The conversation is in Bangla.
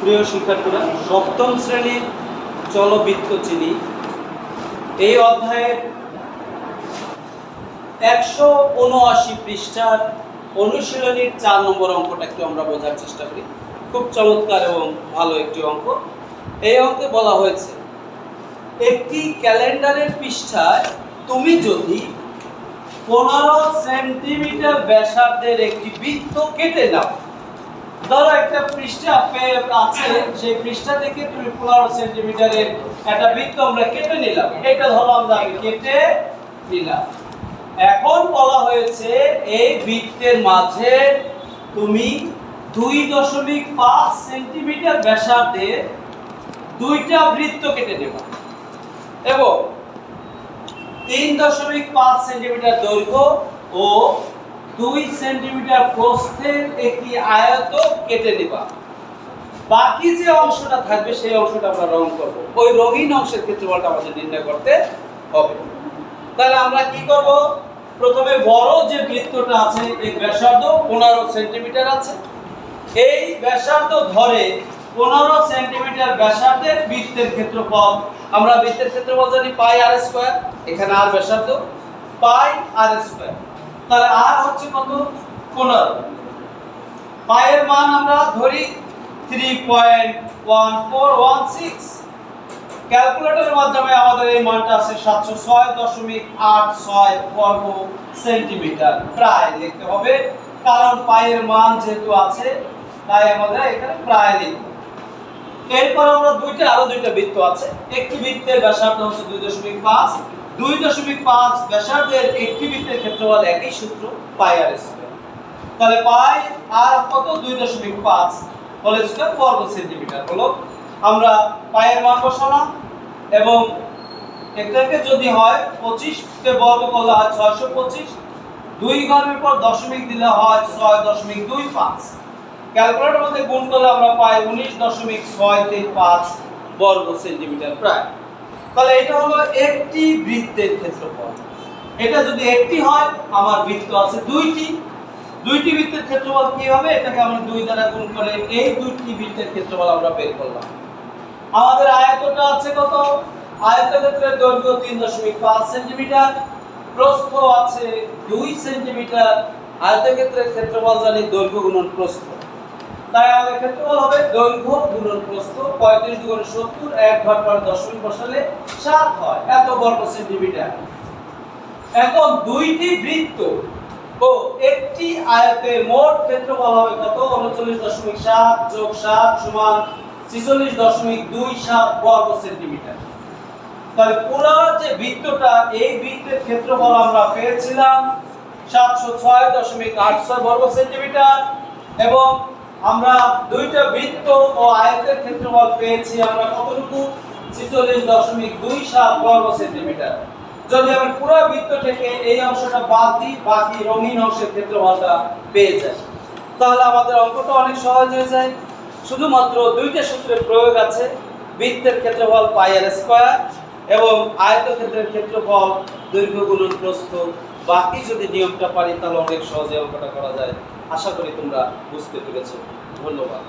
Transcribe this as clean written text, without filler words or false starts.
প্রিয় শিক্ষার্থীরা, সপ্তম শ্রেণীর চলবৃত্ত চিনি এই অধ্যায়ের 179 পৃষ্ঠার অনুশীলনীর 4 নম্বর অঙ্কটা একটু আমরা বোঝার চেষ্টা করি। খুব চমৎকার এবং ভালো একটি অঙ্ক। এই অঙ্কে বলা হয়েছে, একটি ক্যালেন্ডারের পৃষ্ঠায় তুমি যদি 15 সেন্টিমিটার ব্যাসার্ধের একটি বৃত্ত কেটে নাও। ধরো একটা পৃষ্ঠা আছে, সেই পৃষ্ঠা থেকে তুমি 15 সেন্টিমিটারের একটা বৃত্ত আমরা কেটে নিলাম। এটা ধরো আমরা কেটে নিলাম। এখন বলা হয়েছে এই বৃত্তের মাঝে তুমি 2.5 সেন্টিমিটার ব্যাসার্ধের দুইটা বৃত্ত কেটে নেবা এবং 3.5 সেন্টিমিটার দৈর্ঘ্য ও 2 সেন্টিমিটার প্রস্থের একটি আয়ত কেটে নেবা। বাকি যে অংশটা থাকবে সেই অংশটা আমরা রং করব। ওই রঙিন অংশের ক্ষেত্রফলটা আমাদের নির্ণয় করতে হবে। তাহলে আমরা কি করব? প্রথমে বড় যে বৃত্তটা আছে এর ব্যাসার্ধ 15 সেন্টিমিটার আছে। এই ব্যাসার্ধ ধরে 15 সেন্টিমিটার ব্যাসার্ধের বৃত্তের ক্ষেত্রফল, আমরা বৃত্তের ক্ষেত্রফল জানি পাই আর স্কয়ার, এখানে আর ব্যাসার্ধ পাই আর স্কয়ার। তাহলে আর হচ্ছে কত? 15। পায়ের মান আমরা ধরি 3.1416। ক্যালকুলেটরের মাধ্যমে আমাদের এই মানটা আছে 706.86 বর্গ সেন্টিমিটার। প্রায় লিখতে হবে, কারণ পায়ের মান যেহেতু আছে তাই আমাদের এখানে প্রায় লিখব। এরপর আমরা আরো দুইটা বৃত্ত আছে। একটি বৃত্তের ব্যাসার্ধ হচ্ছে 2.5। 2.5 ব্যাসার্ধের একটি বৃত্তের ক্ষেত্রফল একই সূত্র, পাই আর স্কয়ার। তাহলে পাই আর কত? 2.5 হোল স্কয়ার বর্গ সেন্টিমিটার হলো। আমরা পায়ের মান বসালাম এবং এটাকে যদি হয় 25 কে বর্গ করলে হয় 625, 2 ঘরের পর দশমিক দিলে হয় 6.25। ক্যালকুলেটরের মধ্যে গুণ করলে আমরা পাই 19.635 বর্গ সেন্টিমিটার প্রায়। তাহলে এটা হলো একটি বৃত্তের ক্ষেত্রফল। এটা যদি একটি হয়, আমার বৃত্ত আছে দুইটি বৃত্তের ক্ষেত্রফল কি হবে? এটাকে আমরা 2 দ্বারা গুণ করে এই দুইটি বৃত্তের ক্ষেত্রফল আমরা বের করলাম। আমাদের আয়তটা আছে কত? আয়তক্ষেত্রের দৈর্ঘ্য 3.5 সেন্টিমিটার, প্রস্থ আছে 2 সেন্টিমিটার। আয়তক্ষেত্রের ক্ষেত্রফল জানি দৈর্ঘ্য গুণন প্রস্থ। তাই আমাদের ক্ষেত্রফল হবে দৈর্ঘ্য গুণন প্রস্থ। 35 গুণন 70, 1 ঘর পর দশমিক বসালে 7 হয়, এত বর্গ সেন্টিমিটার। এখন দুইটি বৃত্ত ও একটি আয়তের মোট ক্ষেত্রফল হবে কত? 39.7 যোগ 7 সমান 46.27 বর্গ সেন্টিমিটার। তাহলে পুরো যে বৃত্তটা, এই বৃত্তের ক্ষেত্রফল আমরা পেয়েছিলাম 706.86 বর্গ সেন্টিমিটার এবং আমরা দুইটা বৃত্ত ও আয়তের ক্ষেত্রফল পেয়েছি আমরা কতটুকু? 46.27 বর্গ সেন্টিমিটার। যদি আমরা পুরো বৃত্ত থেকে এই অংশটা বাদ দিই, বাকি রঙিন অংশের ক্ষেত্রফলটা পেয়ে যাই, তাহলে আমাদের অঙ্কটা অনেক সহজ হয়ে যায়। শুধুমাত্র দুইটা সূত্রের প্রয়োগ আছে, বৃত্তের ক্ষেত্রফল পাই আর স্কয়ার এবং আয়তক্ষেত্রের ক্ষেত্রফল দৈর্ঘ্য গুণন প্রস্থ। বাকি যদি নিয়মটা পারি তাহলে অনেক সহজে অঙ্কটা করা যায়। আশা করি তোমরা বুঝতে পেরেছো। ধন্যবাদ।